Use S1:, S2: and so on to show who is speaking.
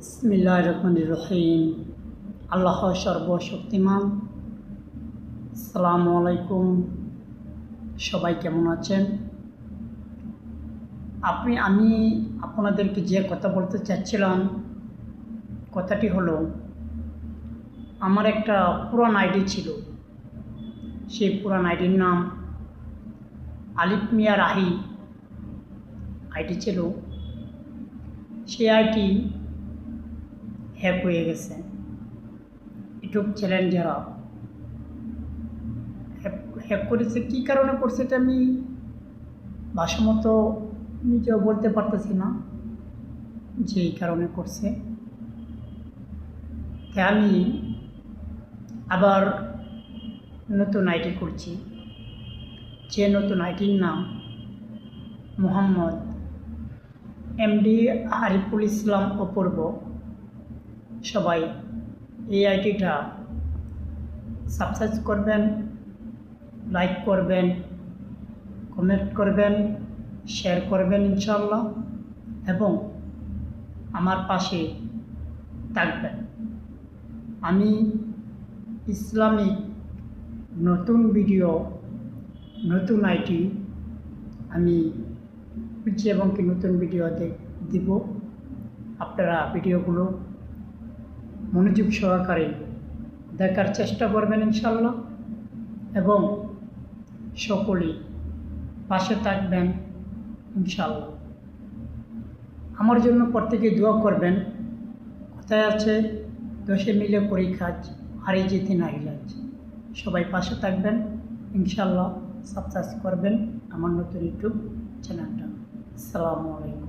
S1: বিসমিল্লাহির রহমানির রহিম। আল্লাহ সর্বশক্তিমান। আসসালামু আলাইকুম। সবাই কেমন আছেন? আমি আপনাদেরকে যে কথা বলতে চাচ্ছিলাম, কথাটি হলো, আমার একটা পুরান আইডি ছিল। সেই পুরান আইডির নাম আলিফ মিয়া রাহি আইডি ছিল। সেই আইডি হ্যাক হয়ে গেছে। ইউটিউব চ্যানেল যারা হ্যাক করেছে, কী কারণে করছে এটা আমি ভাষামতো নিজেও বলতে পারতেছি না যে এই কারণে করছে। তাই আমি আবার নতুন আইডি করছি। যে নতুন আইডির নাম মোহাম্মদ এমডি আরিফুল ইসলাম অপূর্ব। সবাই এই আইডিটা সাবস্ক্রাইব করবেন, লাইক করবেন, কমেন্ট করবেন, শেয়ার করবেন ইনশাআল্লাহ, এবং আমার পাশে থাকবেন। আমি ইসলামিক নতুন ভিডিও, নতুন আইডি আমি খুঁজছি এবং কি নতুন ভিডিও দিব। আপনারা ভিডিওগুলো মনোযোগ সহকারে দেখার চেষ্টা করবেন ইনশাআল্লাহ, এবং সকলেই পাশে থাকবেন ইনশাআল্লাহ। আমার জন্য প্রত্যেকে দোয়া করবেন। কোথায় আছে 10 মিলে পরীক্ষা, হারিয়ে যেতে না ইলাজ। সবাই পাশে থাকবেন ইনশাআল্লাহ। সাবস্ক্রাইব করবেন আমার নতুন ইউটিউব চ্যানেলটা। আসসালামু আলাইকুম।